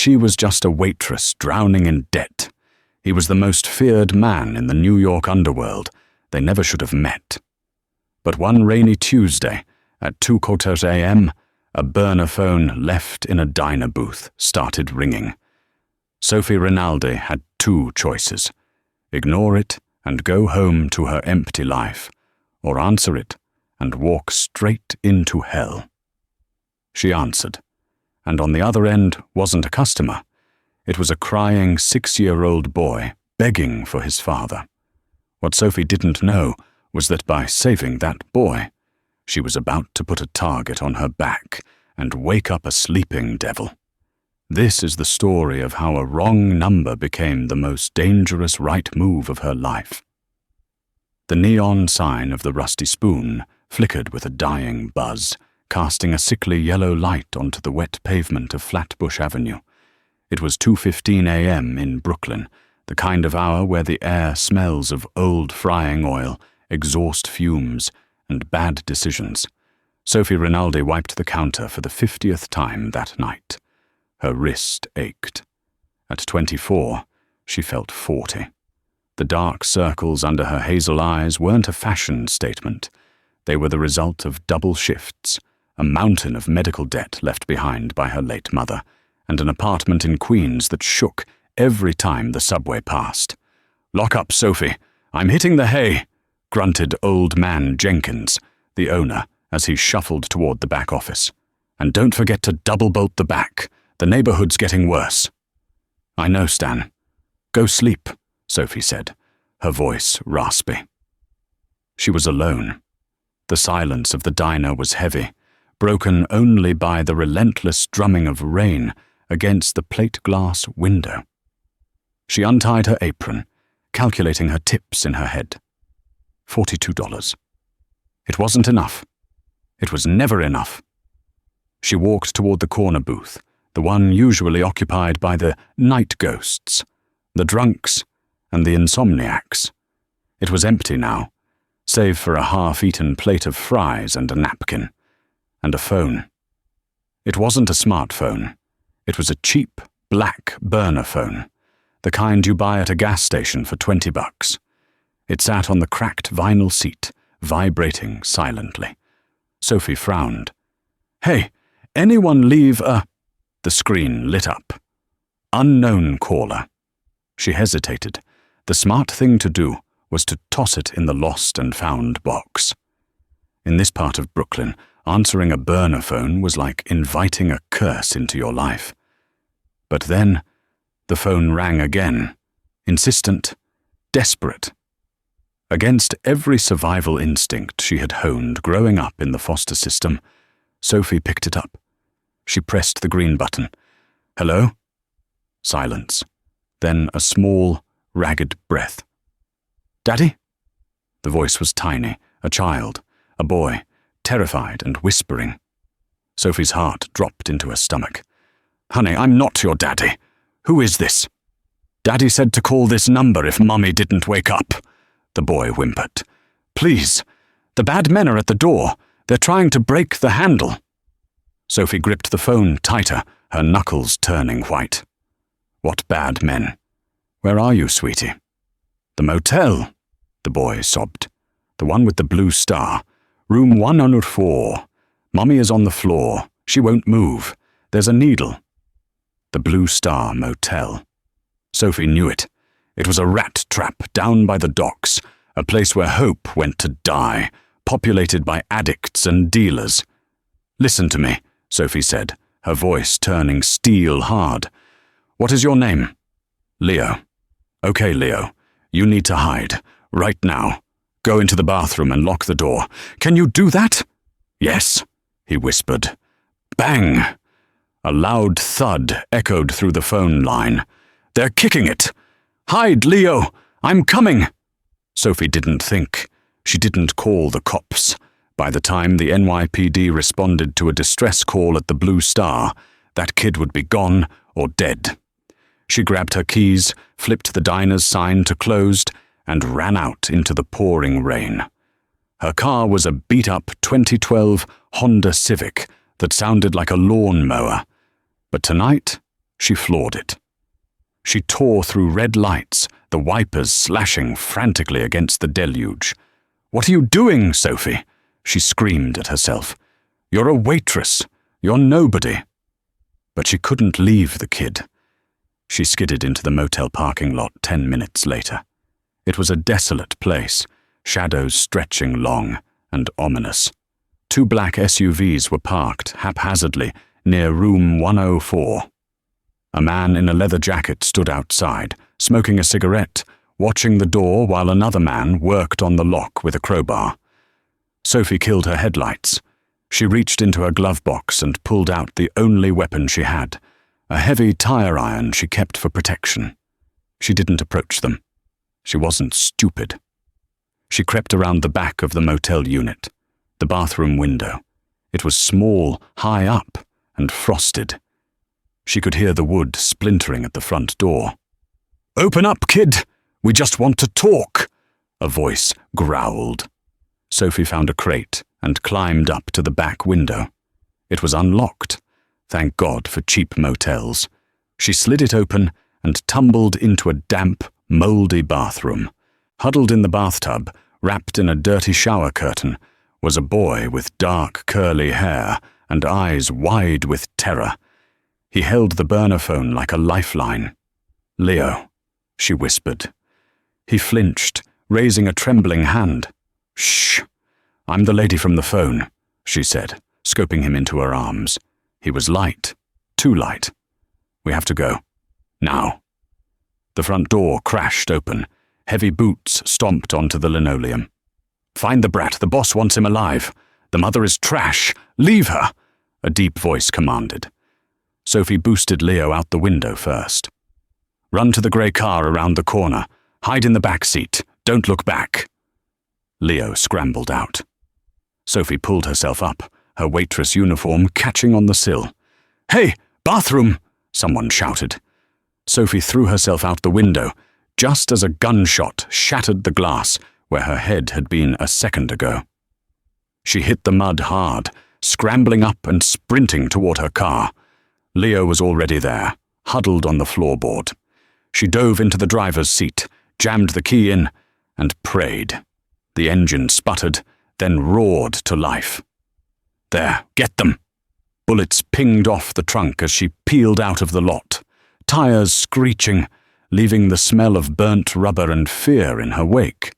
she was just a waitress drowning in debt. He was the most feared man in the New York underworld. They never should have met. But one rainy Tuesday, at 2:15 a.m., a burner phone left in a diner booth started ringing. Sophie Rinaldi had two choices: ignore it and go home to her empty life, or answer it and walk straight into hell. She answered, and on the other end wasn't a customer. It was a crying 6-year-old boy begging for his father. What Sophie didn't know was that by saving that boy, she was about to put a target on her back and wake up a sleeping devil. This is the story of how a wrong number became the most dangerous right move of her life. The neon sign of the Rusty Spoon flickered with a dying buzz, casting a sickly yellow light onto the wet pavement of Flatbush Avenue. It was 2:15 a.m. in Brooklyn, the kind of hour where the air smells of old frying oil, exhaust fumes, and bad decisions. Sophie Rinaldi wiped the counter for the 50th time that night. Her wrist ached. At 24, she felt 40. The dark circles under her hazel eyes weren't a fashion statement. They were the result of double shifts, a mountain of medical debt left behind by her late mother, and an apartment in Queens that shook every time the subway passed. "Lock up, Sophie. I'm hitting the hay," grunted Old Man Jenkins, the owner, as he shuffled toward the back office. "And don't forget to double-bolt the back. The neighborhood's getting worse." "I know, Stan. Go sleep," Sophie said, her voice raspy. She was alone. The silence of the diner was heavy, broken only by the relentless drumming of rain against the plate-glass window. She untied her apron, calculating her tips in her head. $42. It wasn't enough. It was never enough. She walked toward the corner booth, the one usually occupied by the night ghosts, the drunks, and the insomniacs. It was empty now, save for a half-eaten plate of fries and a napkin, and a phone. It wasn't a smartphone. It was a cheap, black burner phone, the kind you buy at a gas station for $20. It sat on the cracked vinyl seat, vibrating silently. Sophie frowned. "Hey, anyone leave a—" The screen lit up. Unknown caller. She hesitated. The smart thing to do was to toss it in the lost and found box. In this part of Brooklyn, answering a burner phone was like inviting a curse into your life. But then, the phone rang again, insistent, desperate. Against every survival instinct she had honed growing up in the foster system, Sophie picked it up. She pressed the green button. "Hello?" Silence. Then a small, ragged breath. "Daddy?" The voice was tiny, a child, a boy, terrified and whispering. Sophie's heart dropped into her stomach. "Honey, I'm not your daddy. Who is this?" "Daddy said to call this number if Mummy didn't wake up," the boy whimpered. "Please. The bad men are at the door. They're trying to break the handle." Sophie gripped the phone tighter, her knuckles turning white. "What bad men? Where are you, sweetie?" "The motel," the boy sobbed. "The one with the blue star. Room 104. Mummy is on the floor. She won't move. There's a needle." The Blue Star Motel. Sophie knew it. It was a rat trap down by the docks, a place where hope went to die, populated by addicts and dealers. "Listen to me," Sophie said, her voice turning steel hard. "What is your name?" "Leo." "Okay, Leo. You need to hide. Right now. Go into the bathroom and lock the door. Can you do that?" "Yes," he whispered. Bang! A loud thud echoed through the phone line. "They're kicking it! Hide, Leo! I'm coming!" Sophie didn't think. She didn't call the cops. By the time the NYPD responded to a distress call at the Blue Star, that kid would be gone or dead. She grabbed her keys, flipped the diner's sign to closed, and ran out into the pouring rain. Her car was a beat-up 2012 Honda Civic that sounded like a lawnmower. But tonight, She floored it. She tore through red lights, the wipers slashing frantically against the deluge. "What are you doing, Sophie?" she screamed at herself. "You're a waitress. You're nobody." But she couldn't leave the kid. She skidded into the motel parking lot 10 minutes later. It was a desolate place, shadows stretching long and ominous. 2 black SUVs were parked haphazardly near room 104. A man in a leather jacket stood outside, smoking a cigarette, watching the door while another man worked on the lock with a crowbar. Sophie killed her headlights. She reached into her glove box and pulled out the only weapon she had, a heavy tire iron she kept for protection. She didn't approach them. She wasn't stupid. She crept around the back of the motel unit, the bathroom window. It was small, high up, and frosted. She could hear the wood splintering at the front door. "Open up, kid! We just want to talk!" a voice growled. Sophie found a crate and climbed up to the back window. It was unlocked. Thank God for cheap motels. She slid it open and tumbled into a damp, mouldy bathroom. Huddled in the bathtub, wrapped in a dirty shower curtain, was a boy with dark, curly hair and eyes wide with terror. He held the burner phone like a lifeline. "Leo," she whispered. He flinched, raising a trembling hand. "Shh. I'm the lady from the phone," she said, scoping him into her arms. He was light, too light. "We have to go. Now." The front door crashed open. Heavy boots stomped onto the linoleum. "Find the brat. The boss wants him alive. The mother is trash. Leave her," a deep voice commanded. Sophie boosted Leo out the window first. "Run to the grey car around the corner. Hide in the back seat. Don't look back." Leo scrambled out. Sophie pulled herself up, her waitress uniform catching on the sill. "Hey, bathroom!" someone shouted. Sophie threw herself out the window, just as a gunshot shattered the glass where her head had been a second ago. She hit the mud hard, scrambling up and sprinting toward her car. Leo was already there, huddled on the floorboard. She dove into the driver's seat, jammed the key in, and prayed. The engine sputtered, then roared to life. "There, get them!" Bullets pinged off the trunk as she peeled out of the lot, tires screeching, leaving the smell of burnt rubber and fear in her wake.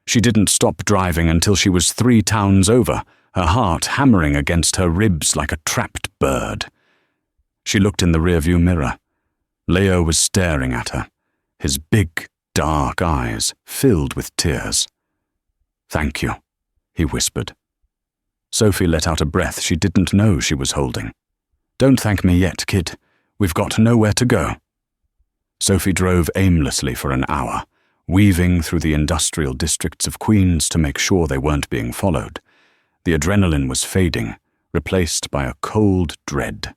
She didn't stop driving until she was 3 towns over, her heart hammering against her ribs like a trapped bird. She looked in the rearview mirror. Leo was staring at her, his big, dark eyes filled with tears. "Thank you," he whispered. Sophie let out a breath she didn't know she was holding. "Don't thank me yet, kid. We've got nowhere to go." Sophie drove aimlessly for an hour, weaving through the industrial districts of Queens to make sure they weren't being followed. The adrenaline was fading, replaced by a cold dread.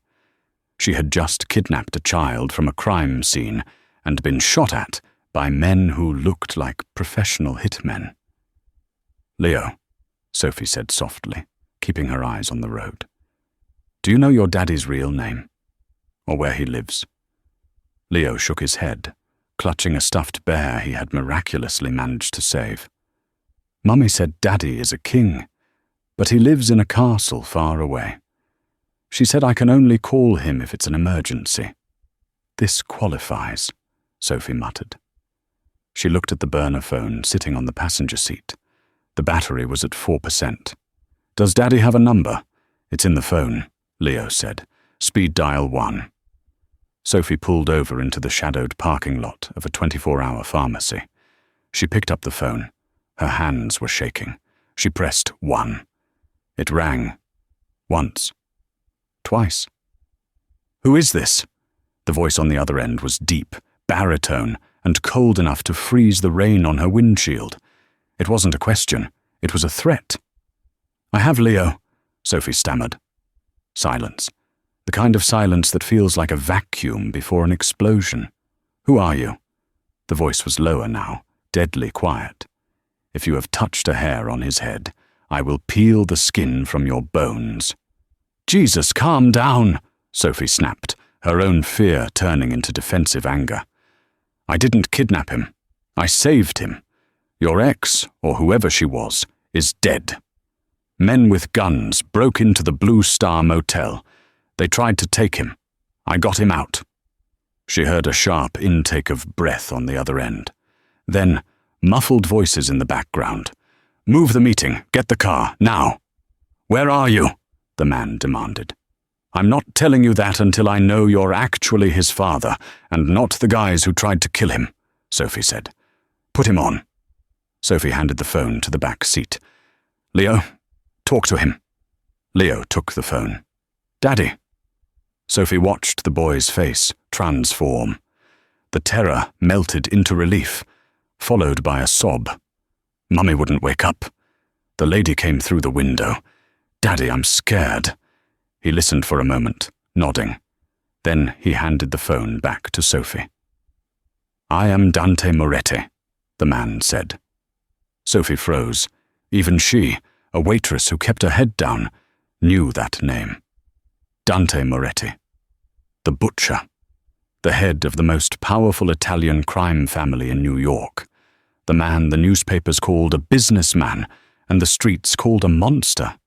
She had just kidnapped a child from a crime scene and been shot at by men who looked like professional hitmen. "Leo," Sophie said softly, keeping her eyes on the road. "Do you know your daddy's real name? Or where he lives?" Leo shook his head, clutching a stuffed bear he had miraculously managed to save. "Mummy said Daddy is a king, but he lives in a castle far away. She said I can only call him if it's an emergency." "This qualifies," Sophie muttered. She looked at the burner phone sitting on the passenger seat. The battery was at 4%. "Does Daddy have a number?" "It's in the phone," Leo said. "Speed dial 1. Sophie pulled over into the shadowed parking lot of a 24-hour pharmacy. She picked up the phone. Her hands were shaking. She pressed 1. It rang. Once. Twice. "Who is this?" The voice on the other end was deep, baritone, and cold enough to freeze the rain on her windshield. It wasn't a question. It was a threat. "I have Leo," Sophie stammered. Silence. The kind of silence that feels like a vacuum before an explosion. "Who are you?" The voice was lower now, deadly quiet. "If you have touched a hair on his head, I will peel the skin from your bones." "Jesus, calm down," Sophie snapped, her own fear turning into defensive anger. "I didn't kidnap him. I saved him. Your ex, or whoever she was, is dead. Men with guns broke into the Blue Star Motel. They tried to take him. I got him out." She heard a sharp intake of breath on the other end. Then, muffled voices in the background. "Move the meeting. Get the car. Now." "Where are you?" the man demanded. "I'm not telling you that until I know you're actually his father, and not the guys who tried to kill him," Sophie said. "Put him on." Sophie handed the phone to the back seat. "Leo, talk to him." Leo took the phone. "Daddy." Sophie watched the boy's face transform. The terror melted into relief, followed by a sob. "Mummy wouldn't wake up. The lady came through the window. Daddy, I'm scared." He listened for a moment, nodding. Then he handed the phone back to Sophie. "I am Dante Moretti," the man said. Sophie froze. Even she, a waitress who kept her head down, knew that name. Dante Moretti. The butcher. The head of the most powerful Italian crime family in New York. The man the newspapers called a businessman and the streets called a monster.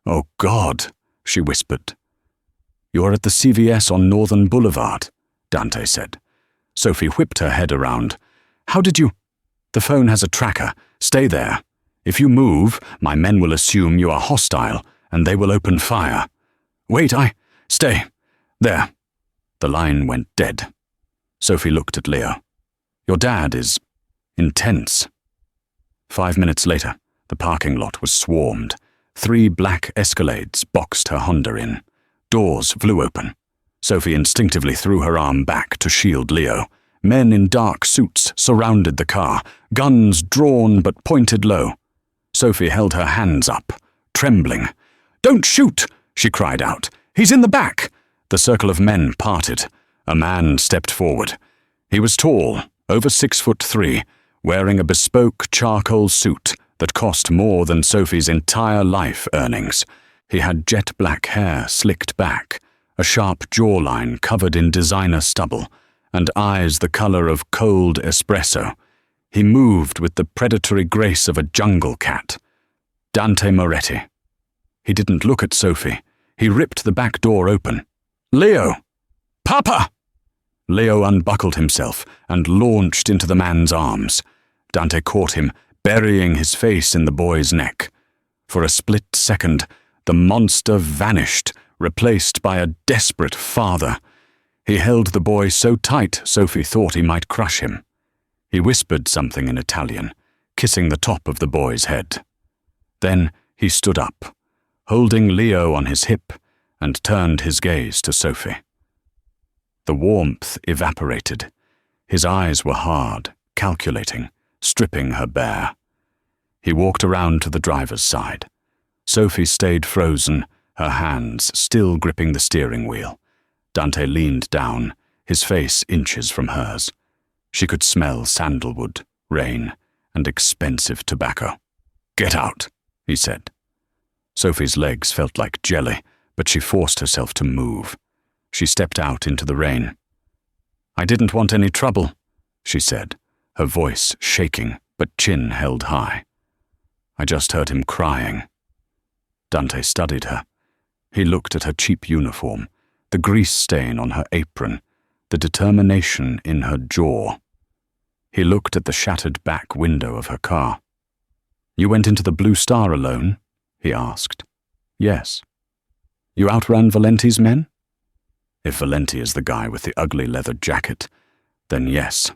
"Oh God," she whispered. "You're at the CVS on Northern Boulevard," Dante said. Sophie whipped her head around. "How did you—" "The phone has a tracker. Stay there. If you move, my men will assume you are hostile, and they will open fire." "Wait, Stay. There." The line went dead. Sophie looked at Leo. "Your dad is intense." 5 minutes later, the parking lot was swarmed. 3 black Escalades boxed her Honda in. Doors flew open. Sophie instinctively threw her arm back to shield Leo. Men in dark suits surrounded the car, guns drawn but pointed low. Sophie held her hands up, trembling. "Don't shoot!" she cried out. "He's in the back!" The circle of men parted. A man stepped forward. He was tall, over 6'3", wearing a bespoke charcoal suit that cost more than Sophie's entire life earnings. He had jet black hair slicked back, a sharp jawline covered in designer stubble, and eyes the color of cold espresso. He moved with the predatory grace of a jungle cat. Dante Moretti. He didn't look at Sophie. He ripped the back door open. "Leo! Papa!" Leo unbuckled himself and launched into the man's arms. Dante caught him, burying his face in the boy's neck. For a split second, the monster vanished, replaced by a desperate father. He held the boy so tight Sophie thought he might crush him. He whispered something in Italian, kissing the top of the boy's head. Then he stood up, holding Leo on his hip, and turned his gaze to Sophie. The warmth evaporated. His eyes were hard, calculating, stripping her bare. He walked around to the driver's side. Sophie stayed frozen, her hands still gripping the steering wheel. Dante leaned down, his face inches from hers. She could smell sandalwood, rain, and expensive tobacco. "Get out," he said. Sophie's legs felt like jelly, but she forced herself to move. She stepped out into the rain. "I didn't want any trouble," she said, her voice shaking but chin held high. "I just heard him crying." Dante studied her. He looked at her cheap uniform, the grease stain on her apron, the determination in her jaw. He looked at the shattered back window of her car. "You went into the Blue Star alone?" he asked. "Yes." "You outran Valenti's men?" If Valenti is the guy with the ugly leather jacket, then yes.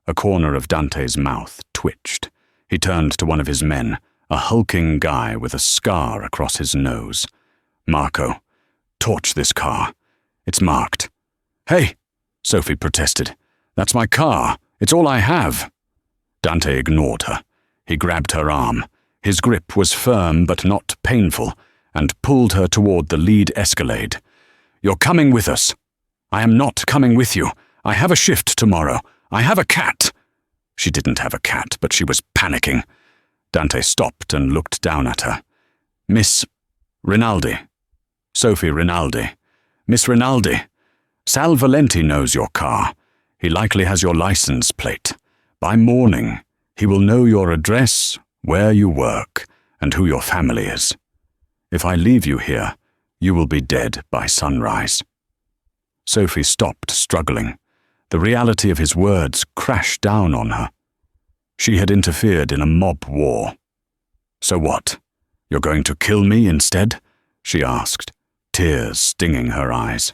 A corner of Dante's mouth twitched. He turned to one of his men, a hulking guy with a scar across his nose. "Marco, torch this car. It's marked." "Hey," Sophie protested. "That's my car. It's all I have." Dante ignored her. He grabbed her arm. His grip was firm but not painful, and pulled her toward the lead Escalade. "You're coming with us." "I am not coming with you. I have a shift tomorrow. I have a cat." She didn't have a cat, but she was panicking. Dante stopped and looked down at her. "Miss Rinaldi. Sophie Rinaldi. Miss Rinaldi, Sal Valenti knows your car. He likely has your license plate. By morning, he will know your address, where you work, and who your family is. If I leave you here, you will be dead by sunrise." Sophie stopped struggling. The reality of his words crashed down on her. She had interfered in a mob war. "So what? You're going to kill me instead?" she asked, tears stinging her eyes.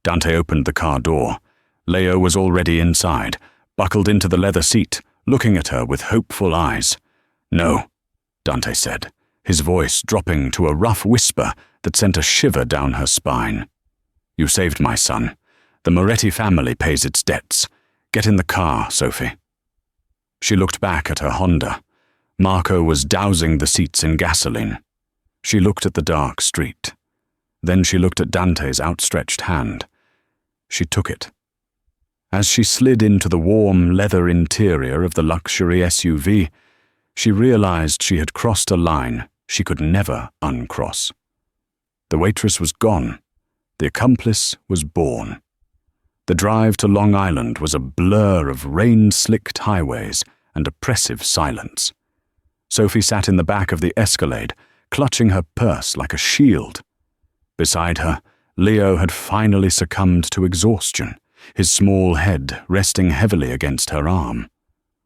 Dante opened the car door. Leo was already inside, buckled into the leather seat, looking at her with hopeful eyes. "No," Dante said, his voice dropping to a rough whisper that sent a shiver down her spine. "You saved my son. The Moretti family pays its debts. Get in the car, Sophie." She looked back at her Honda. Marco was dousing the seats in gasoline. She looked at the dark street. Then she looked at Dante's outstretched hand. She took it. As she slid into the warm leather interior of the luxury SUV, she realized she had crossed a line she could never uncross. The waitress was gone. The accomplice was born. The drive to Long Island was a blur of rain-slicked highways and oppressive silence. Sophie sat in the back of the Escalade, clutching her purse like a shield. Beside her, Leo had finally succumbed to exhaustion, his small head resting heavily against her arm.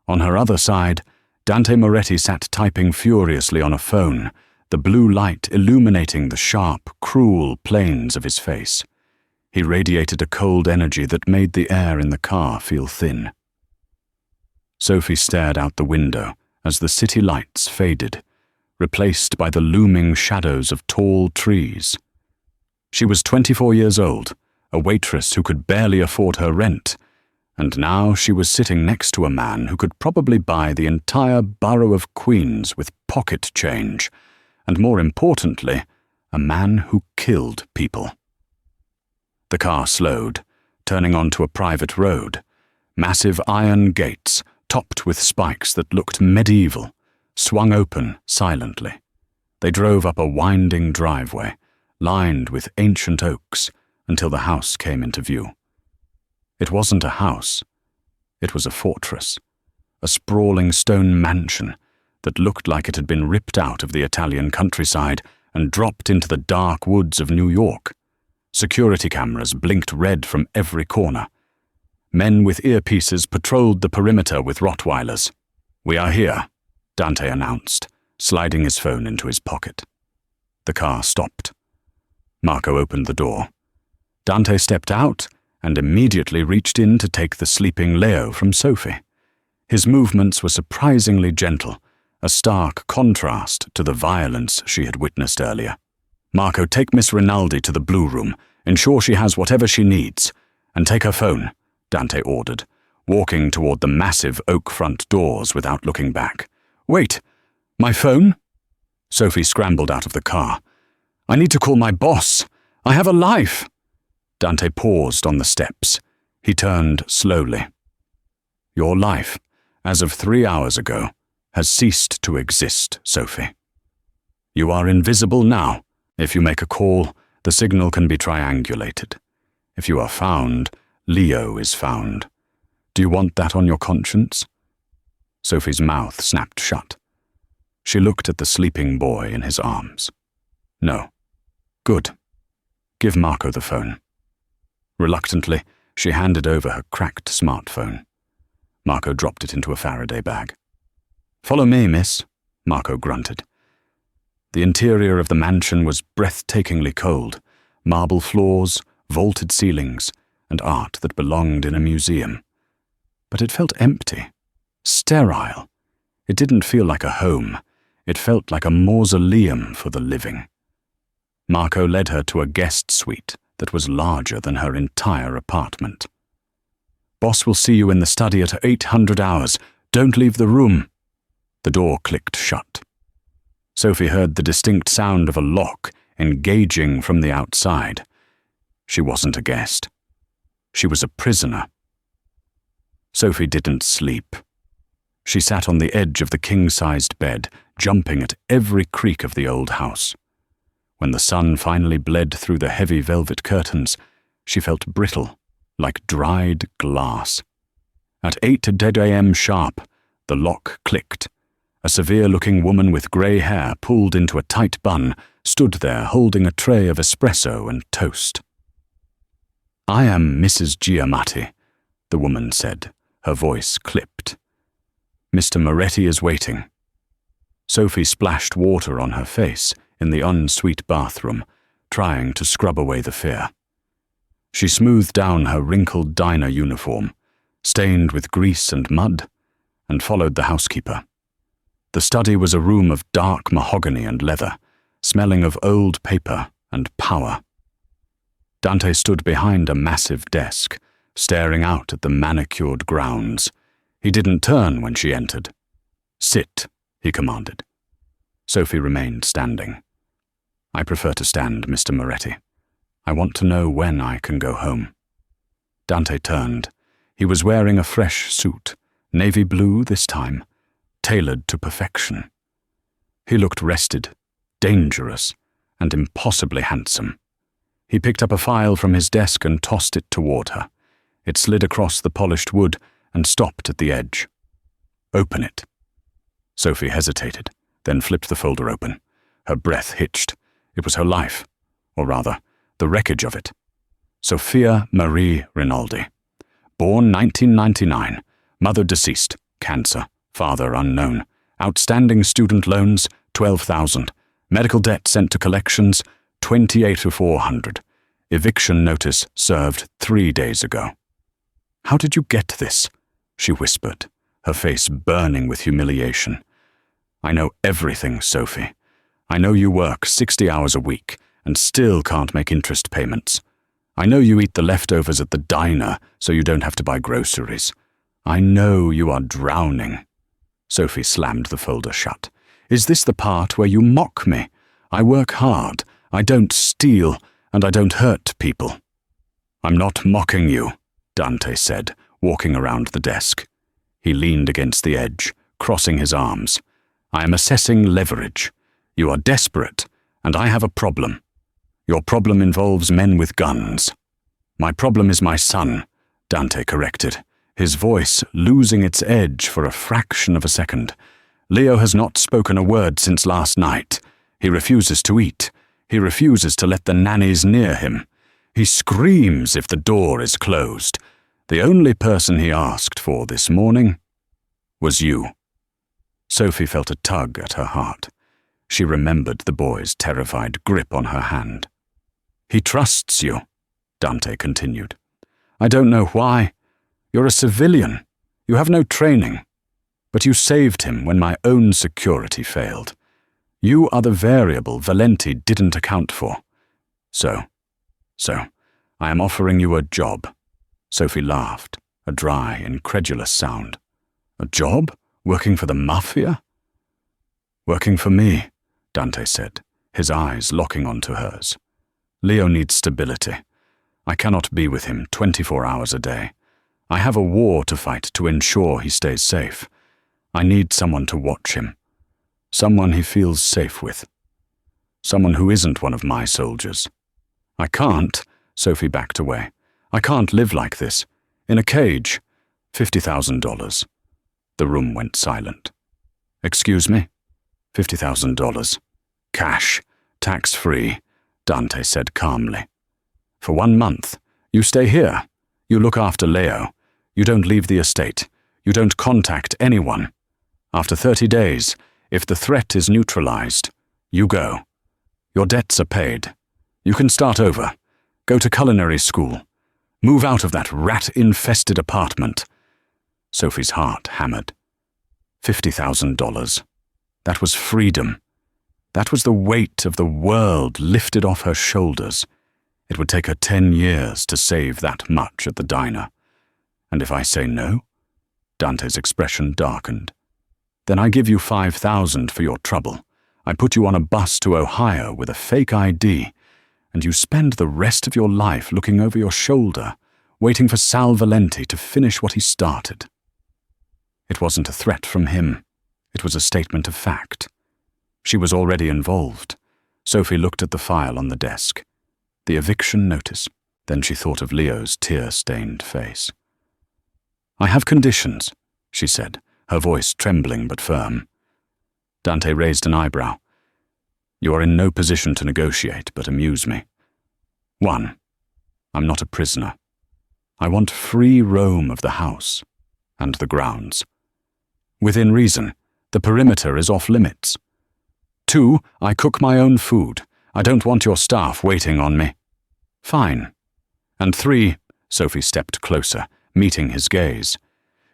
On her other side, Dante Moretti sat typing furiously on a phone, the blue light illuminating the sharp, cruel planes of his face. He radiated a cold energy that made the air in the car feel thin. Sophie stared out the window as the city lights faded, replaced by the looming shadows of tall trees. She was 24 years old, a waitress who could barely afford her rent, and now she was sitting next to a man who could probably buy the entire borough of Queens with pocket change, and more importantly, a man who killed people. The car slowed, turning onto a private road. Massive iron gates, topped with spikes that looked medieval, swung open silently. They drove up a winding driveway, lined with ancient oaks, until the house came into view. It wasn't a house. It was a fortress, a sprawling stone mansion that looked like it had been ripped out of the Italian countryside and dropped into the dark woods of New York. Security cameras blinked red from every corner. Men with earpieces patrolled the perimeter with Rottweilers. "We are here," Dante announced, sliding his phone into his pocket. The car stopped. Marco opened the door. Dante stepped out and immediately reached in to take the sleeping Leo from Sophie. His movements were surprisingly gentle, a stark contrast to the violence she had witnessed earlier. "Marco, take Miss Rinaldi to the Blue Room, ensure she has whatever she needs, and take her phone," Dante ordered, walking toward the massive oak front doors without looking back. "Wait, my phone?" Sophie scrambled out of the car. "I need to call my boss. I have a life." Dante paused on the steps. He turned slowly. "Your life, as of 3 hours ago, has ceased to exist, Sophie. You are invisible now. If you make a call, the signal can be triangulated. If you are found, Leo is found. Do you want that on your conscience?" Sophie's mouth snapped shut. She looked at the sleeping boy in his arms. "No." "Good. Give Marco the phone." Reluctantly, she handed over her cracked smartphone. Marco dropped it into a Faraday bag. "Follow me, miss," Marco grunted. The interior of the mansion was breathtakingly cold, marble floors, vaulted ceilings, and art that belonged in a museum. But it felt empty, sterile. It didn't feel like a home. It felt like a mausoleum for the living. Marco led her to a guest suite that was larger than her entire apartment. "Boss will see you in the study at 800 hours. Don't leave the room." The door clicked shut. Sophie heard the distinct sound of a lock engaging from the outside. She wasn't a guest. She was a prisoner. Sophie didn't sleep. She sat on the edge of the king-sized bed, jumping at every creak of the old house. When the sun finally bled through the heavy velvet curtains, she felt brittle like dried glass. At 8 dead a.m. sharp, the lock clicked. A severe-looking woman with grey hair pulled into a tight bun stood there holding a tray of espresso and toast. "I am Mrs. Giamatti," the woman said, her voice clipped. "Mr. Moretti is waiting." Sophie splashed water on her face in the ensuite bathroom, trying to scrub away the fear. She smoothed down her wrinkled diner uniform, stained with grease and mud, and followed the housekeeper. The study was a room of dark mahogany and leather, smelling of old paper and power. Dante stood behind a massive desk, staring out at the manicured grounds. He didn't turn when she entered. "Sit," he commanded. Sophie remained standing. "I prefer to stand, Mr. Moretti. I want to know when I can go home." Dante turned. He was wearing a fresh suit, navy blue this time, tailored to perfection. He looked rested, dangerous, and impossibly handsome. He picked up a file from his desk and tossed it toward her. It slid across the polished wood and stopped at the edge. "Open it." Sophie hesitated, then flipped the folder open. Her breath hitched. It was her life, or rather, the wreckage of it. Sophia Marie Rinaldi. Born 1999. Mother deceased. Cancer. Father unknown. Outstanding student loans, 12,000. Medical debt sent to collections, 28,400. Eviction notice served 3 days ago. "How did you get this?" she whispered, her face burning with humiliation. "I know everything, Sophie. I know you work 60 hours a week and still can't make interest payments. I know you eat the leftovers at the diner so you don't have to buy groceries. I know you are drowning." Sophie slammed the folder shut. "Is this the part where you mock me? I work hard, I don't steal, and I don't hurt people." "I'm not mocking you," Dante said, walking around the desk. He leaned against the edge, crossing his arms. "I am assessing leverage. You are desperate, and I have a problem. Your problem involves men with guns." "My problem is my son," Dante corrected, his voice losing its edge for a fraction of a second. "Leo has not spoken a word since last night. He refuses to eat. He refuses to let the nannies near him. He screams if the door is closed. The only person he asked for this morning was you." Sophie felt a tug at her heart. She remembered the boy's terrified grip on her hand. "He trusts you," Dante continued. "I don't know why. You're a civilian. You have no training. But you saved him when my own security failed. You are the variable Valenti didn't account for. So, I am offering you a job." Sophie laughed, a dry, incredulous sound. "A job? Working for the Mafia?" "Working for me," Dante said, his eyes locking onto hers. "Leo needs stability. I cannot be with him 24 hours a day. I have a war to fight to ensure he stays safe. I need someone to watch him. Someone he feels safe with. Someone who isn't one of my soldiers. I can't," Sophie backed away. "I can't live like this. In a cage. $50,000. The room went silent. "Excuse me?" $50,000. Cash. Tax-free," Dante said calmly. "For 1 month. You stay here. You look after Leo. You don't leave the estate. You don't contact anyone. After 30 days, if the threat is neutralized, you go. Your debts are paid. You can start over. Go to culinary school. Move out of that rat-infested apartment." Sophie's heart hammered. $50,000. That was freedom. That was the weight of the world lifted off her shoulders. It would take her 10 years to save that much at the diner. "And if I say no?" Dante's expression darkened. "Then I give you 5,000 for your trouble. I put you on a bus to Ohio with a fake ID, and you spend the rest of your life looking over your shoulder, waiting for Sal Valenti to finish what he started." It wasn't a threat from him. It was a statement of fact. She was already involved. Sophie looked at the file on the desk. The eviction notice. Then she thought of Leo's tear-stained face. "I have conditions," she said, her voice trembling but firm. Dante raised an eyebrow. "You are in no position to negotiate, but amuse me. 1. I'm not a prisoner. I want free roam of the house and the grounds. Within reason, the perimeter is off limits. 2, I cook my own food. I don't want your staff waiting on me. Fine. And 3, Sophie stepped closer, meeting his gaze.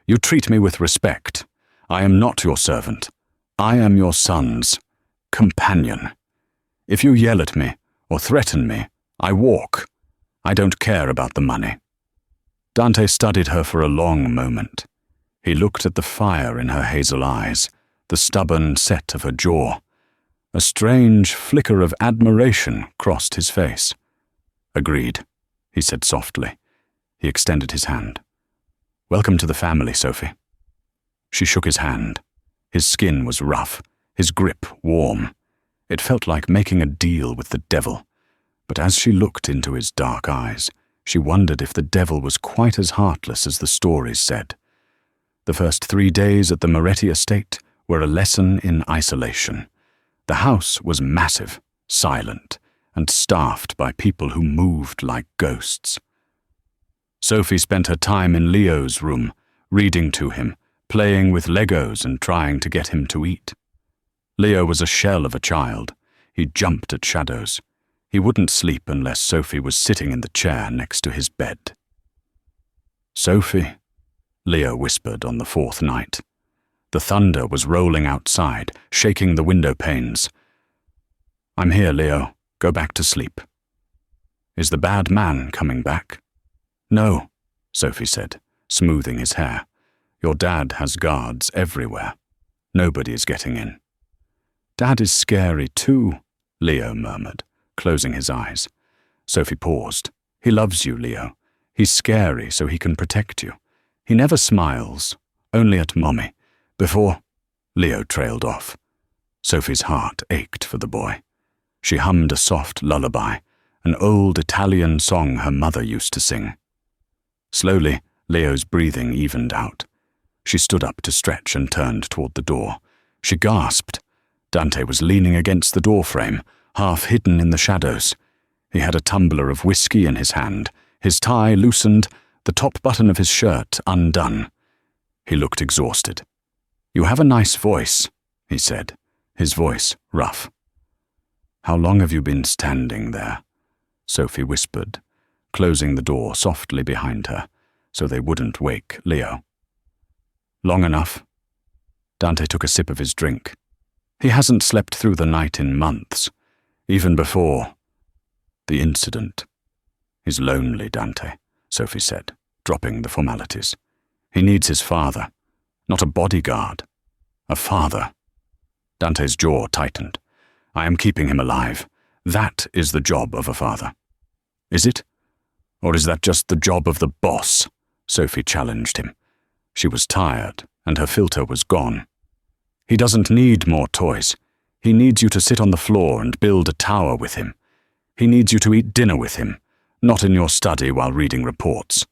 You treat me with respect. I am not your servant. I am your son's companion. If you yell at me or threaten me, I walk. I don't care about the money." Dante studied her for a long moment. He looked at the fire in her hazel eyes, the stubborn set of her jaw. A strange flicker of admiration crossed his face. "Agreed," he said softly. He extended his hand. "Welcome to the family, Sophie." She shook his hand. His skin was rough, his grip warm. It felt like making a deal with the devil. But as she looked into his dark eyes, she wondered if the devil was quite as heartless as the stories said. The first 3 days at the Moretti estate were a lesson in isolation. The house was massive, silent, and staffed by people who moved like ghosts. Sophie spent her time in Leo's room, reading to him, playing with Legos and trying to get him to eat. Leo was a shell of a child. He jumped at shadows. He wouldn't sleep unless Sophie was sitting in the chair next to his bed. "Sophie," Leo whispered on the 4th night. The thunder was rolling outside, shaking the window panes. "I'm here, Leo. Go back to sleep." "Is the bad man coming back?" "No," Sophie said, smoothing his hair. "Your dad has guards everywhere. Nobody is getting in." "Dad is scary too," Leo murmured, closing his eyes. Sophie paused. "He loves you, Leo. He's scary so he can protect you. He never smiles, only at Mommy. Before—" Leo trailed off. Sophie's heart ached for the boy. She hummed a soft lullaby, an old Italian song her mother used to sing. Slowly, Leo's breathing evened out. She stood up to stretch and turned toward the door. She gasped. Dante was leaning against the doorframe, half hidden in the shadows. He had a tumbler of whiskey in his hand, his tie loosened, the top button of his shirt undone. He looked exhausted. "You have a nice voice," he said, his voice rough. "How long have you been standing there?" Sophie whispered, closing the door softly behind her so they wouldn't wake Leo. "Long enough." Dante took a sip of his drink. He hasn't slept through the night in months, even before the incident. "He's lonely, Dante," Sophie said, dropping the formalities. "He needs his father, not a bodyguard, a father." Dante's jaw tightened. "I am keeping him alive. That is the job of a father." "Is it? Or is that just the job of the boss?" Sophie challenged him. She was tired, and her filter was gone. "He doesn't need more toys. He needs you to sit on the floor and build a tower with him. He needs you to eat dinner with him, not in your study while reading reports."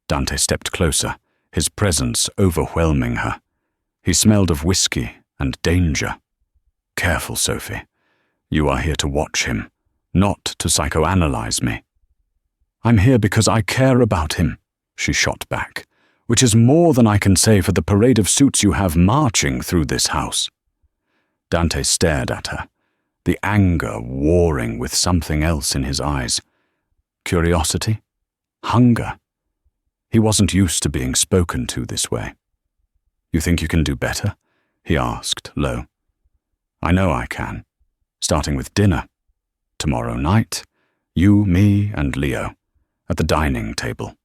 Dante stepped closer, his presence overwhelming her. He smelled of whiskey and danger. "Careful, Sophie. You are here to watch him, not to psychoanalyze me." "I'm here because I care about him," she shot back, "which is more than I can say for the parade of suits you have marching through this house." Dante stared at her, the anger warring with something else in his eyes. Curiosity? Hunger? He wasn't used to being spoken to this way. "You think you can do better?" he asked, low. "I know I can, starting with dinner. Tomorrow night, you, me, and Leo, at the dining table.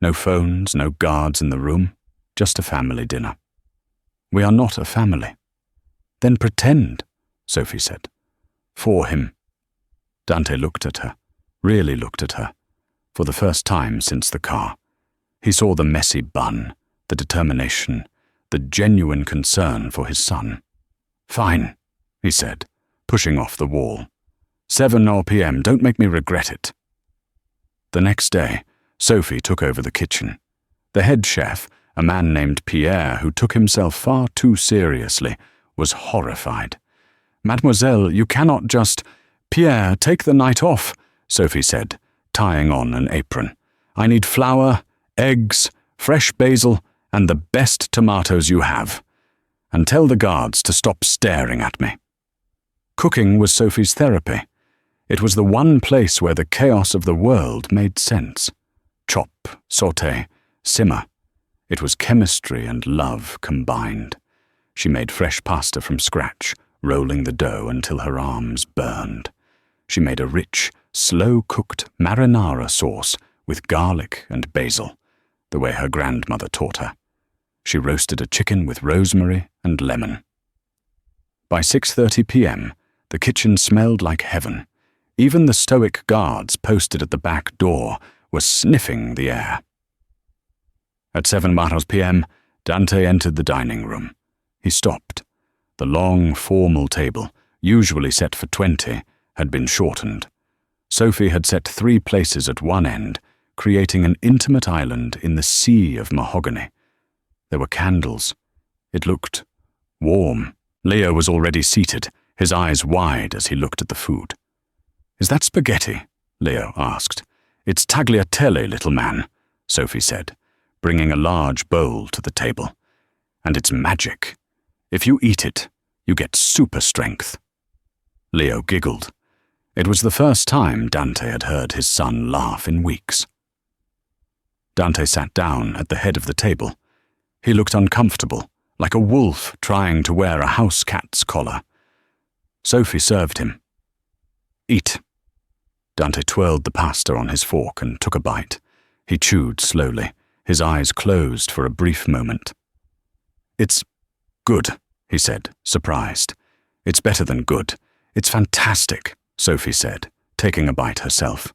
No phones, no guards in the room, just a family dinner." "We are not a family." "Then pretend," Sophie said. "For him." Dante looked at her, really looked at her, for the first time since the car. He saw the messy bun, the determination, the genuine concern for his son. "Fine," he said, pushing off the wall. 7 p.m, don't make me regret it." The next day, Sophie took over the kitchen. The head chef, a man named Pierre who took himself far too seriously, was horrified. "Mademoiselle, you cannot just—" "Pierre, take the night off," Sophie said, tying on an apron. "I need flour, eggs, fresh basil, and the best tomatoes you have. And tell the guards to stop staring at me." Cooking was Sophie's therapy. It was the one place where the chaos of the world made sense. Chop, sauté, simmer. It was chemistry and love combined. She made fresh pasta from scratch, rolling the dough until her arms burned. She made a rich, slow-cooked marinara sauce with garlic and basil, the way her grandmother taught her. She roasted a chicken with rosemary and lemon. By 6:30 p.m., the kitchen smelled like heaven. Even the stoic guards posted at the back door were sniffing the air. At 7:00 p.m., Dante entered the dining room. He stopped. The long, formal table, usually set for 20, had been shortened. Sophie had set 3 places at one end, creating an intimate island in the sea of mahogany. There were candles. It looked warm. Leo was already seated, his eyes wide as he looked at the food. "Is that spaghetti?" Leo asked. "It's tagliatelle, little man," Sophie said, bringing a large bowl to the table. "And it's magic. If you eat it, you get super strength." Leo giggled. It was the first time Dante had heard his son laugh in weeks. Dante sat down at the head of the table. He looked uncomfortable, like a wolf trying to wear a house cat's collar. Sophie served him. "Eat." Dante twirled the pasta on his fork and took a bite. He chewed slowly, his eyes closed for a brief moment. "It's good," he said, surprised. "It's better than good. It's fantastic," Sophie said, taking a bite herself.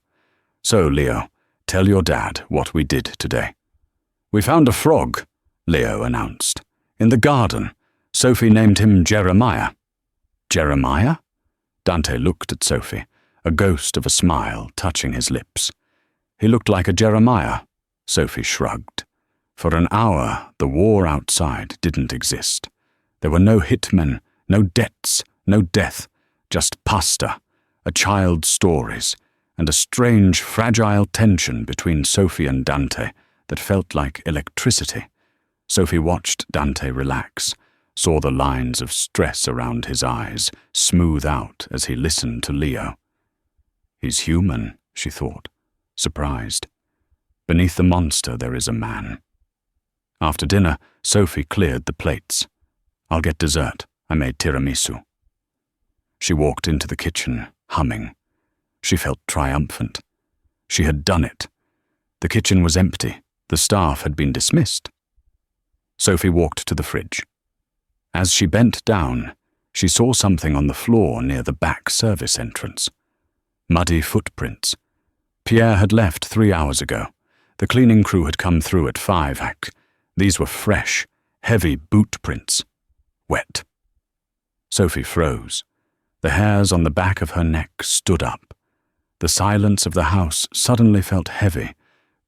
"So, Leo, tell your dad what we did today." "We found a frog," Leo announced. "In the garden. Sophie named him Jeremiah." "Jeremiah?" Dante looked at Sophie, a ghost of a smile touching his lips. "He looked like a Jeremiah," Sophie shrugged. For an hour, the war outside didn't exist. There were no hitmen, no debts, no death, just pasta, a child's stories, and a strange, fragile tension between Sophie and Dante that felt like electricity. Sophie watched Dante relax, saw the lines of stress around his eyes smooth out as he listened to Leo. "He's human," she thought, surprised. Beneath the monster there is a man. After dinner, Sophie cleared the plates. "I'll get dessert. I made tiramisu." She walked into the kitchen, humming. She felt triumphant. She had done it. The kitchen was empty. The staff had been dismissed. Sophie walked to the fridge. As she bent down, she saw something on the floor near the back service entrance. Muddy footprints. Pierre had left 3 hours ago. The cleaning crew had come through at 5. These were fresh, heavy boot prints. Wet. Sophie froze. The hairs on the back of her neck stood up. The silence of the house suddenly felt heavy,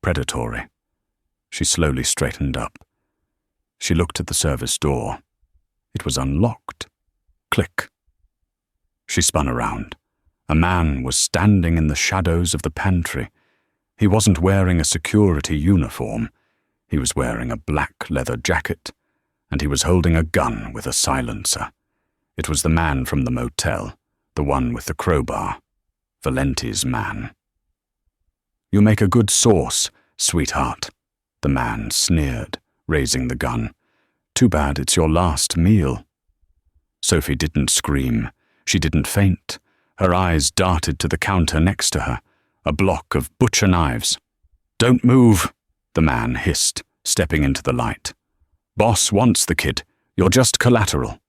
predatory. She slowly straightened up. She looked at the service door. It was unlocked. Click. She spun around. A man was standing in the shadows of the pantry. He wasn't wearing a security uniform. He was wearing a black leather jacket, and he was holding a gun with a silencer. It was the man from the motel, the one with the crowbar, Valenti's man. "You make a good sauce, sweetheart," the man sneered, raising the gun. "Too bad it's your last meal." Sophie didn't scream. She didn't faint. Her eyes darted to the counter next to her, a block of butcher knives. "Don't move," the man hissed, stepping into the light. "Boss wants the kid. You're just collateral."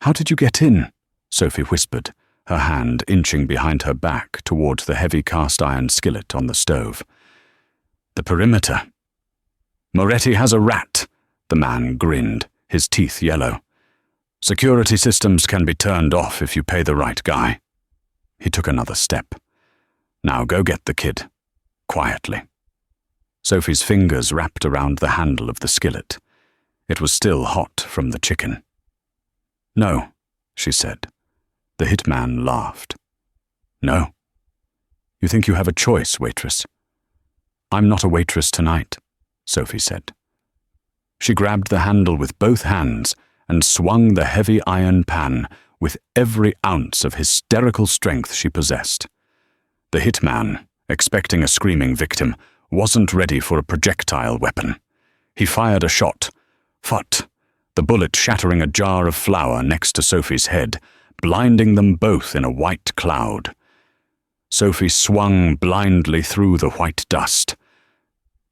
"How did you get in?" Sophie whispered, her hand inching behind her back towards the heavy cast-iron skillet on the stove. "The perimeter." "Moretti has a rat," the man grinned, his teeth yellow. "Security systems can be turned off if you pay the right guy." He took another step. "Now go get the kid." quietly. Sophie's fingers wrapped around the handle of the skillet. It was still hot from the chicken. "No," she said. The hitman laughed. "No? You think you have a choice, Waitress?" "I'm not a waitress tonight," Sophie said. She grabbed the handle with both hands and swung the heavy iron pan with every ounce of hysterical strength she possessed. The hitman, expecting a screaming victim, wasn't ready for a projectile weapon. He fired a shot. Phut! The bullet shattering a jar of flour next to Sophie's head, blinding them both in a white cloud. Sophie swung blindly through the white dust.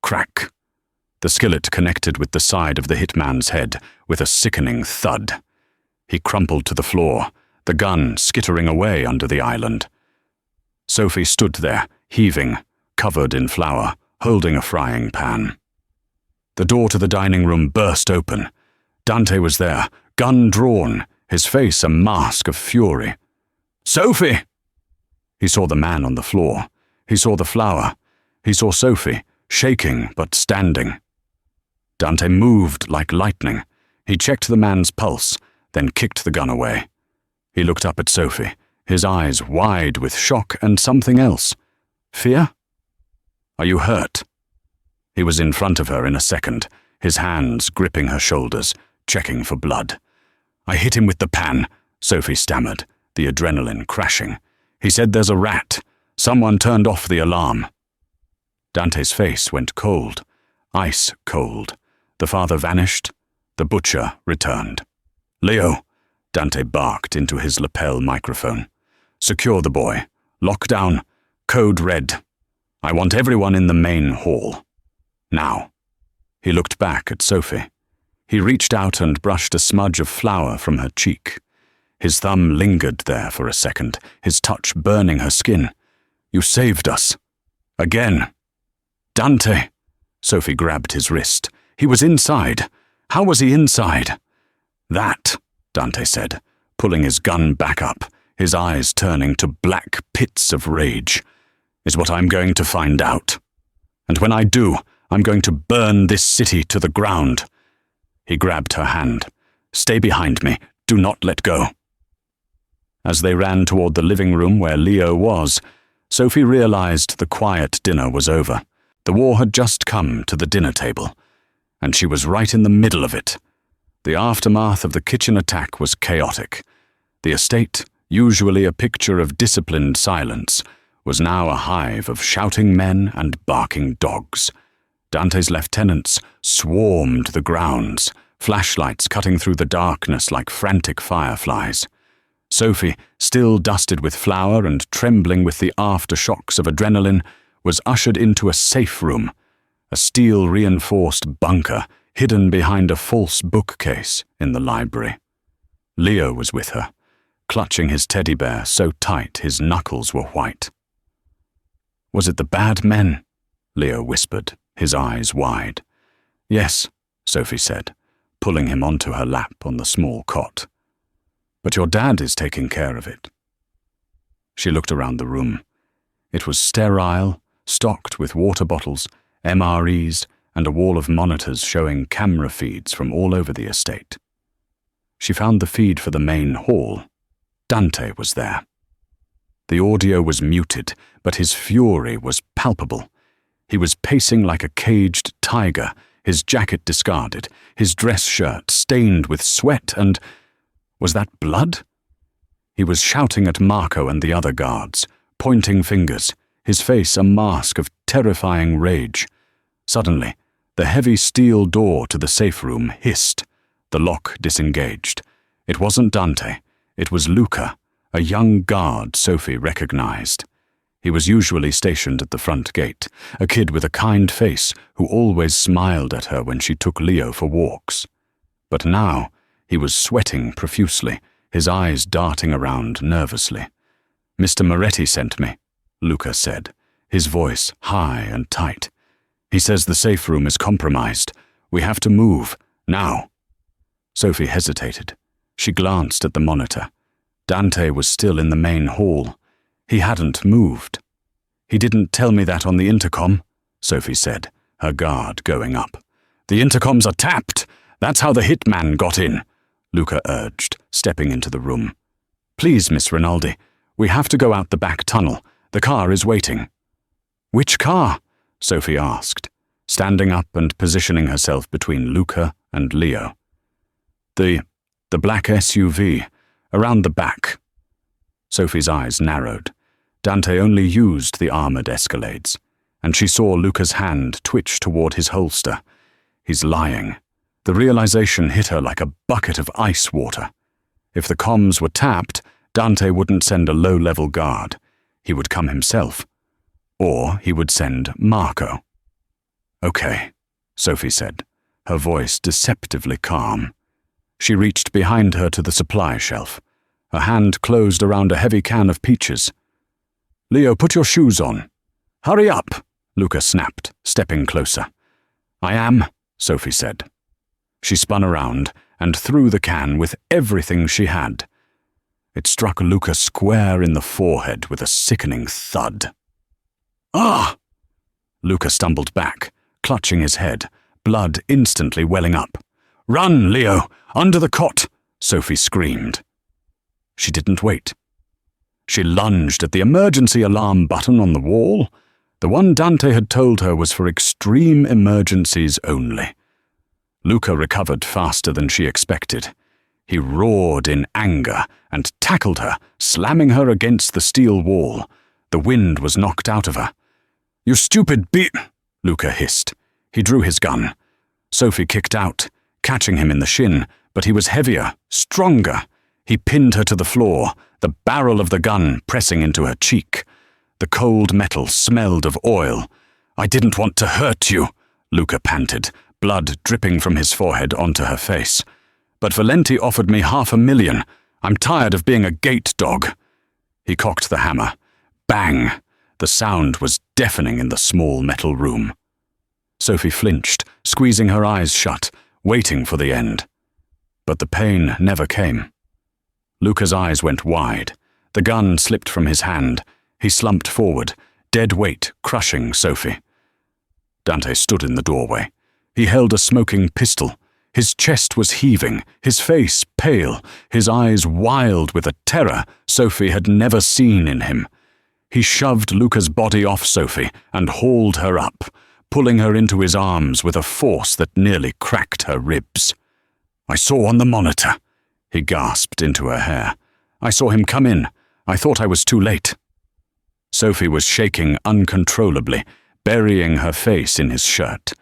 Crack! The skillet connected with the side of the hitman's head with a sickening thud. He crumpled to the floor, the gun skittering away under the island. Sophie stood there, heaving, covered in flour, holding a frying pan. The door to the dining room burst open. Dante was there, gun drawn, his face a mask of fury. "Sophie!" He saw the man on the floor. He saw the flour. He saw Sophie, shaking but standing. Dante moved like lightning. He checked the man's pulse, then kicked the gun away. He looked up at Sophie, his eyes wide with shock and something else. Fear? "Are you hurt?" He was in front of her in a second, his hands gripping her shoulders, checking for blood. "I hit him with the pan," Sophie stammered, the adrenaline crashing. "He said there's a rat. Someone turned off the alarm." Dante's face went cold, ice cold. The father vanished. The butcher returned. "Leo," Dante barked into his lapel microphone. "Secure the boy. Lock down. Code red. I want everyone in the main hall. Now." He looked back at Sophie. He reached out and brushed a smudge of flour from her cheek. His thumb lingered there for a second, his touch burning her skin. "You saved us. Again." "Dante!" Sophie grabbed his wrist. "He was inside. How was he inside?" "That," Dante said, pulling his gun back up, his eyes turning to black pits of rage, "is what I'm going to find out. And when I do, I'm going to burn this city to the ground." He grabbed her hand. "Stay behind me. Do not let go." As they ran toward the living room where Leo was, Sophie realized the quiet dinner was over. The war had just come to the dinner table, and she was right in the middle of it. The aftermath of the kitchen attack was chaotic. The estate, usually a picture of disciplined silence, was now a hive of shouting men and barking dogs. Dante's lieutenants swarmed the grounds, flashlights cutting through the darkness like frantic fireflies. Sophie, still dusted with flour and trembling with the aftershocks of adrenaline, was ushered into a safe room, a steel-reinforced bunker hidden behind a false bookcase in the library. Leo was with her, clutching his teddy bear so tight his knuckles were white. "Was it the bad men?" Leo whispered, his eyes wide. "Yes," Sophie said, pulling him onto her lap on the small cot. "But your dad is taking care of it." She looked around the room. It was sterile, stocked with water bottles, MREs, and a wall of monitors showing camera feeds from all over the estate. She found the feed for the main hall. Dante was there. The audio was muted, but his fury was palpable. He was pacing like a caged tiger, his jacket discarded, his dress shirt stained with sweat and... was that blood? He was shouting at Marco and the other guards, pointing fingers, his face a mask of terrifying rage. Suddenly, the heavy steel door to the safe room hissed. The lock disengaged. It wasn't Dante. It was Luca, a young guard Sophie recognized. He was usually stationed at the front gate, a kid with a kind face who always smiled at her when she took Leo for walks. But now, he was sweating profusely, his eyes darting around nervously. "Mr. Moretti sent me," Luca said, his voice high and tight. "He says the safe room is compromised. We have to move, now." Sophie hesitated. She glanced at the monitor. Dante was still in the main hall. He hadn't moved. He didn't tell me that on the intercom, Sophie said, her guard going up. The intercoms are tapped. That's how the hitman got in, Luca urged, stepping into the room. Please, Miss Rinaldi, we have to go out the back tunnel. The car is waiting. Which car? Sophie asked, standing up and positioning herself between Luca and Leo. The black SUV, around the back. Sophie's eyes narrowed. Dante only used the armored Escalades, and she saw Luca's hand twitch toward his holster. He's lying. The realization hit her like a bucket of ice water. If the comms were tapped, Dante wouldn't send a low-level guard. He would come himself. Or he would send Marco. Okay, Sophie said, her voice deceptively calm. She reached behind her to the supply shelf. Her hand closed around a heavy can of peaches. Leo, put your shoes on. Hurry up, Luca snapped, stepping closer. I am, Sophie said. She spun around and threw the can with everything she had. It struck Luca square in the forehead with a sickening thud. Ah! Luca stumbled back, clutching his head, blood instantly welling up. Run, Leo! Under the cot! Sophie screamed. She didn't wait. She lunged at the emergency alarm button on the wall. The one Dante had told her was for extreme emergencies only. Luca recovered faster than she expected. He roared in anger and tackled her, slamming her against the steel wall. The wind was knocked out of her. You stupid Luca hissed. He drew his gun. Sophie kicked out, catching him in the shin, but he was heavier, stronger. He pinned her to the floor, the barrel of the gun pressing into her cheek. The cold metal smelled of oil. I didn't want to hurt you, Luca panted, blood dripping from his forehead onto her face. But Valenti offered me $500,000. I'm tired of being a gate dog. He cocked the hammer. Bang! The sound was deafening in the small metal room. Sophie flinched, squeezing her eyes shut, waiting for the end. But the pain never came. Luca's eyes went wide. The gun slipped from his hand. He slumped forward, dead weight crushing Sophie. Dante stood in the doorway. He held a smoking pistol. His chest was heaving, his face pale, his eyes wild with a terror Sophie had never seen in him. He shoved Luca's body off Sophie and hauled her up, pulling her into his arms with a force that nearly cracked her ribs. I saw on the monitor. He gasped into her hair. I saw him come in. I thought I was too late. Sophie was shaking uncontrollably, burying her face in his shirt.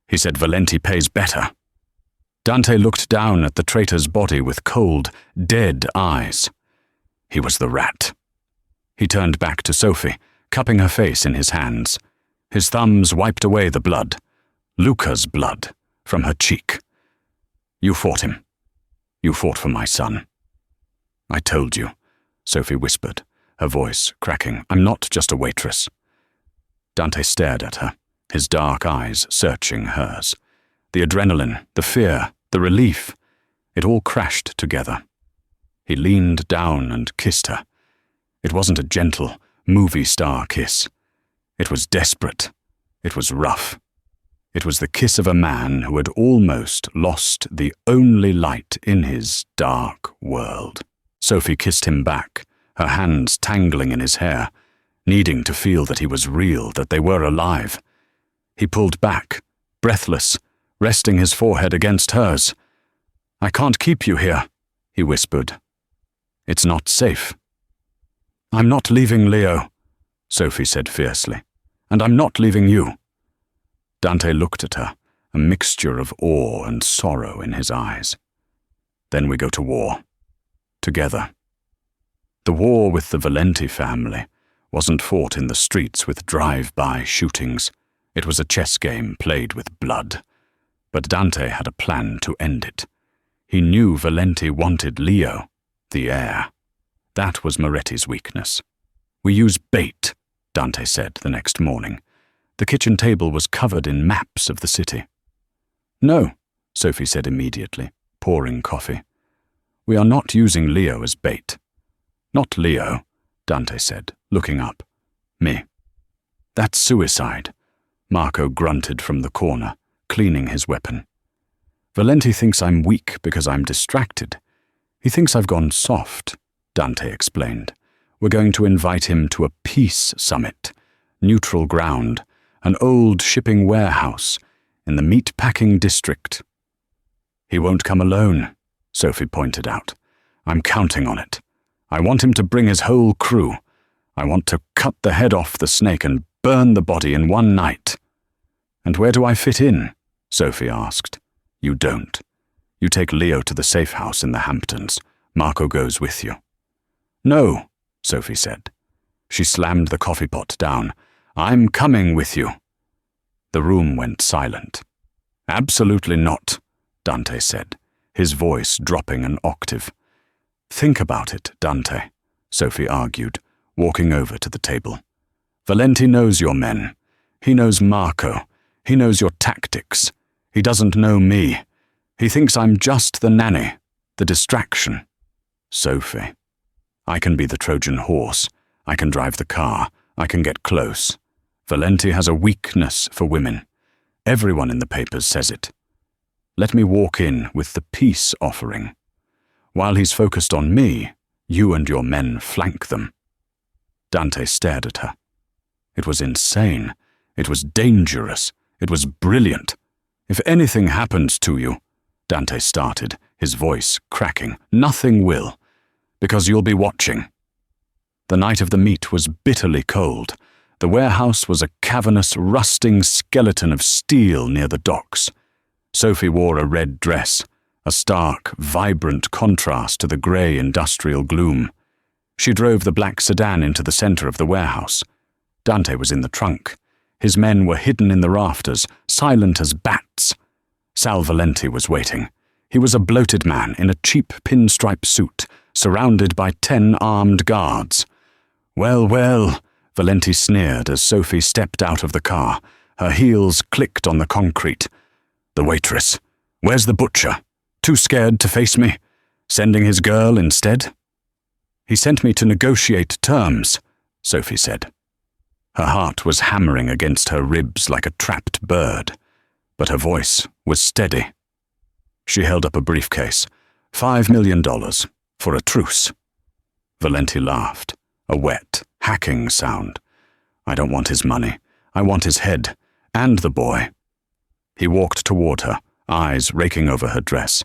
He said Valenti pays better. Dante looked down at the traitor's body with cold, dead eyes. He was the rat. He turned back to Sophie, cupping her face in his hands. His thumbs wiped away the blood, Luca's blood, from her cheek. You fought him. You fought for my son. I told you, Sophie whispered, her voice cracking. I'm not just a waitress. Dante stared at her, his dark eyes searching hers. The adrenaline, the fear, the relief, it all crashed together. He leaned down and kissed her. It wasn't a gentle, movie star kiss. It was desperate. It was rough. It was the kiss of a man who had almost lost the only light in his dark world. Sophie kissed him back, her hands tangling in his hair, needing to feel that he was real, that they were alive. He pulled back, breathless, resting his forehead against hers. I can't keep you here, he whispered. It's not safe. I'm not leaving Leo, Sophie said fiercely, and I'm not leaving you. Dante looked at her, a mixture of awe and sorrow in his eyes. Then we go to war. Together. The war with the Valenti family wasn't fought in the streets with drive-by shootings. It was a chess game played with blood. But Dante had a plan to end it. He knew Valenti wanted Leo, the heir. That was Moretti's weakness. We use bait, Dante said the next morning. The kitchen table was covered in maps of the city. No, Sophie said immediately, pouring coffee. We are not using Leo as bait. Not Leo, Dante said, looking up. Me. That's suicide, Marco grunted from the corner, cleaning his weapon. Valenti thinks I'm weak because I'm distracted. He thinks I've gone soft, Dante explained. We're going to invite him to a peace summit, neutral ground, an old shipping warehouse in the meat-packing district. He won't come alone, Sophie pointed out. I'm counting on it. I want him to bring his whole crew. I want to cut the head off the snake and burn the body in one night. And where do I fit in? Sophie asked. You don't. You take Leo to the safe house in the Hamptons. Marco goes with you. No, Sophie said. She slammed the coffee pot down. I'm coming with you. The room went silent. Absolutely not, Dante said, his voice dropping an octave. Think about it, Dante, Sophie argued, walking over to the table. Valenti knows your men. He knows Marco. He knows your tactics. He doesn't know me. He thinks I'm just the nanny, the distraction. Sophie. I can be the Trojan horse. I can drive the car. I can get close. Valenti has a weakness for women. Everyone in the papers says it. Let me walk in with the peace offering. While he's focused on me, you and your men flank them. Dante stared at her. It was insane. It was dangerous. It was brilliant. If anything happens to you, Dante started, his voice cracking, nothing will, because you'll be watching. The night of the meet was bitterly cold. The warehouse was a cavernous, rusting skeleton of steel near the docks. Sophie wore a red dress, a stark, vibrant contrast to the grey industrial gloom. She drove the black sedan into the centre of the warehouse. Dante was in the trunk. His men were hidden in the rafters, silent as bats. Sal Valenti was waiting. He was a bloated man in a cheap pinstripe suit, surrounded by 10 armed guards. Well, well, Valenti sneered as Sophie stepped out of the car. Her heels clicked on the concrete. The waitress. Where's the butcher? Too scared to face me? Sending his girl instead? He sent me to negotiate terms, Sophie said. Her heart was hammering against her ribs like a trapped bird, but her voice was steady. She held up a briefcase. $5 million for a truce. Valenti laughed, a wet, hacking sound. I don't want his money. I want his head, and the boy. He walked toward her, eyes raking over her dress.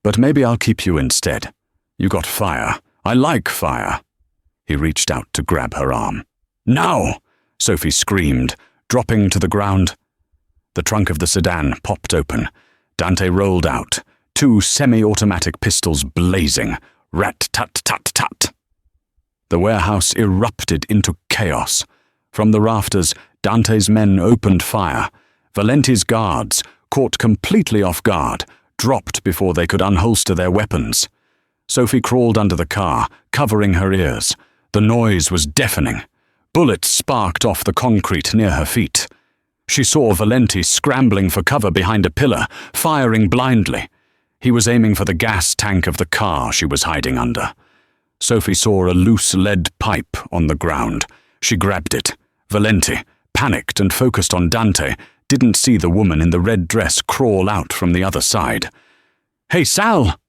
But maybe I'll keep you instead. You got fire. I like fire. He reached out to grab her arm. Now! Sophie screamed, dropping to the ground. The trunk of the sedan popped open. Dante rolled out, 2 semi-automatic pistols blazing. Rat-tat-tat-tat. The warehouse erupted into chaos. From the rafters, Dante's men opened fire. Valenti's guards, caught completely off guard, dropped before they could unholster their weapons. Sophie crawled under the car, covering her ears. The noise was deafening. Bullets sparked off the concrete near her feet. She saw Valenti scrambling for cover behind a pillar, firing blindly. He was aiming for the gas tank of the car she was hiding under. Sophie saw a loose lead pipe on the ground. She grabbed it. Valenti, panicked and focused on Dante, didn't see the woman in the red dress crawl out from the other side. Hey, Sal!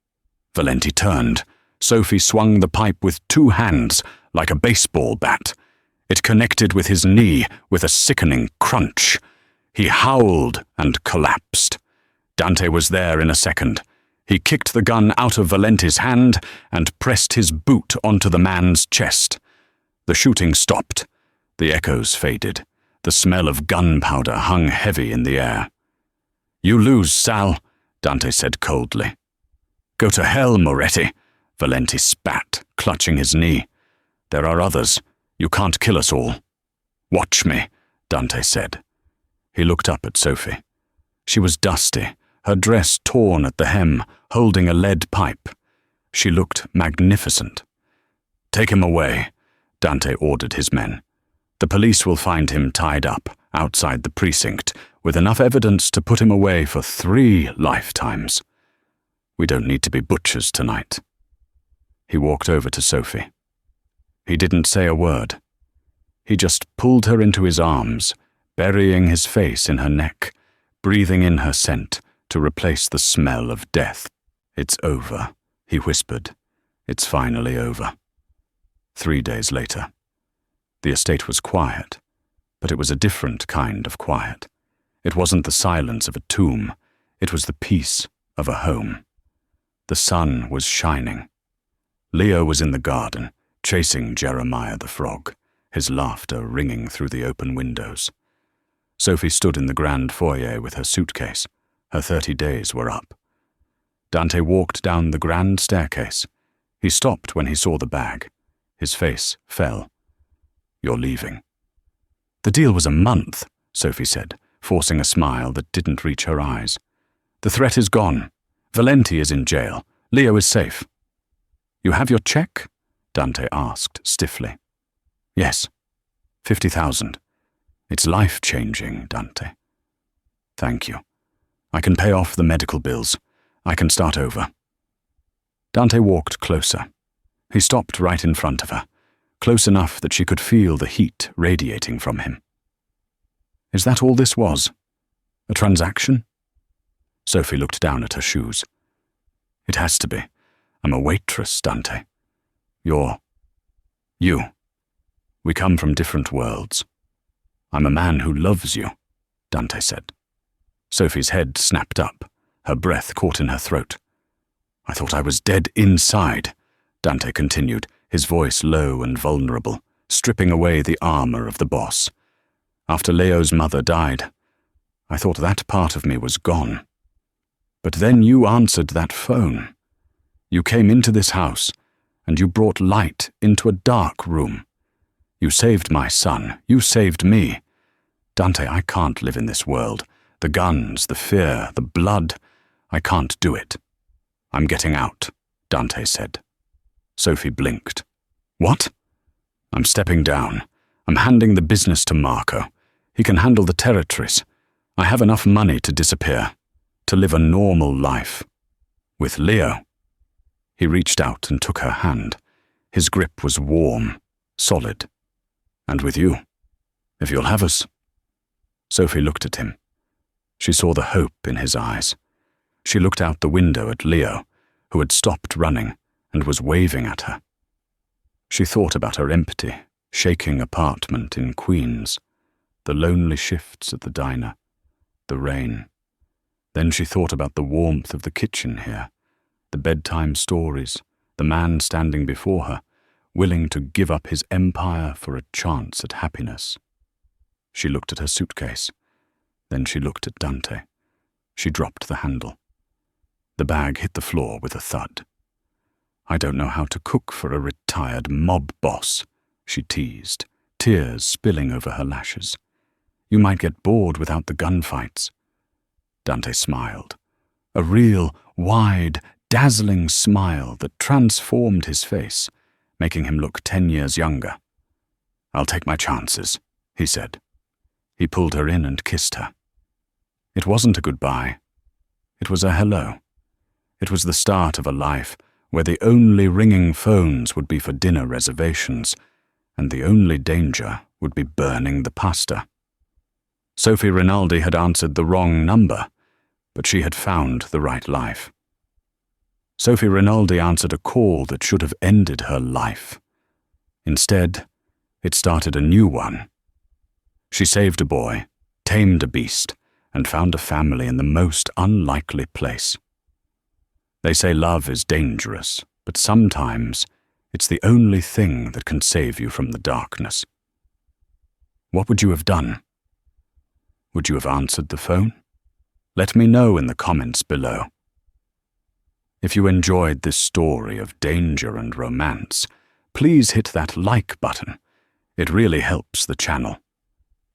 Valenti turned. Sophie swung the pipe with 2 hands, like a baseball bat. It connected with his knee with a sickening crunch. He howled and collapsed. Dante was there in a second. He kicked the gun out of Valenti's hand and pressed his boot onto the man's chest. The shooting stopped. The echoes faded. The smell of gunpowder hung heavy in the air. You lose, Sal, Dante said coldly. Go to hell, Moretti, Valenti spat, clutching his knee. There are others. You can't kill us all. Watch me, Dante said. He looked up at Sophie. She was dusty, her dress torn at the hem, holding a lead pipe. She looked magnificent. Take him away, Dante ordered his men. The police will find him tied up outside the precinct with enough evidence to put him away for 3 lifetimes. We don't need to be butchers tonight. He walked over to Sophie. He didn't say a word. He just pulled her into his arms, burying his face in her neck, breathing in her scent to replace the smell of death. "It's over," he whispered. "It's finally over." 3 days later. The estate was quiet, but it was a different kind of quiet. It wasn't the silence of a tomb, it was the peace of a home. The sun was shining. Leo was in the garden, chasing Jeremiah the frog, his laughter ringing through the open windows. Sophie stood in the grand foyer with her suitcase. Her 30 days were up. Dante walked down the grand staircase. He stopped when he saw the bag. His face fell. "You're leaving." "The deal was a month," Sophie said, forcing a smile that didn't reach her eyes. "The threat is gone. Valenti is in jail. Leo is safe." "You have your check?" Dante asked stiffly. "Yes. 50,000. It's life-changing, Dante." "Thank you. I can pay off the medical bills. I can start over." Dante walked closer. He stopped right in front of her, close enough that she could feel the heat radiating from him. "Is that all this was? A transaction?" Sophie looked down at her shoes. "It has to be. I'm a waitress, Dante. You're... you. We come from different worlds. I'm a man who loves you," Dante said. Sophie's head snapped up. Her breath caught in her throat. "I thought I was dead inside," Dante continued, his voice low and vulnerable, stripping away the armor of the boss. "After Leo's mother died, I thought that part of me was gone. But then you answered that phone. You came into this house, and you brought light into a dark room. You saved my son. You saved me. Dante, I can't live in this world. The guns, the fear, the blood. I can't do it." "I'm getting out," Dante said. Sophie blinked. "What?" "I'm stepping down. I'm handing the business to Marco. He can handle the territories. I have enough money to disappear, to live a normal life. With Leo." He reached out and took her hand. His grip was warm, solid. "And with you, if you'll have us." Sophie looked at him. She saw the hope in his eyes. She looked out the window at Leo, who had stopped running and was waving at her. She thought about her empty, shaking apartment in Queens, the lonely shifts at the diner, the rain. Then she thought about the warmth of the kitchen here, the bedtime stories, the man standing before her, willing to give up his empire for a chance at happiness. She looked at her suitcase. Then she looked at Dante. She dropped the handle. The bag hit the floor with a thud. "I don't know how to cook for a retired mob boss," she teased, tears spilling over her lashes. "You might get bored without the gunfights." Dante smiled. A real, wide, dazzling smile that transformed his face, making him look 10 years younger. "I'll take my chances," he said. He pulled her in and kissed her. It wasn't a goodbye. It was a hello. It was the start of a life where the only ringing phones would be for dinner reservations, and the only danger would be burning the pasta. Sophie Rinaldi had answered the wrong number, but she had found the right life. Sophie Rinaldi answered a call that should have ended her life. Instead, it started a new one. She saved a boy, tamed a beast, and found a family in the most unlikely place. They say love is dangerous, but sometimes it's the only thing that can save you from the darkness. What would you have done? Would you have answered the phone? Let me know in the comments below. If you enjoyed this story of danger and romance, please hit that like button. It really helps the channel.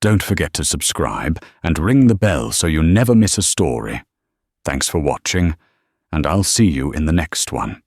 Don't forget to subscribe and ring the bell so you never miss a story. Thanks for watching, and I'll see you in the next one.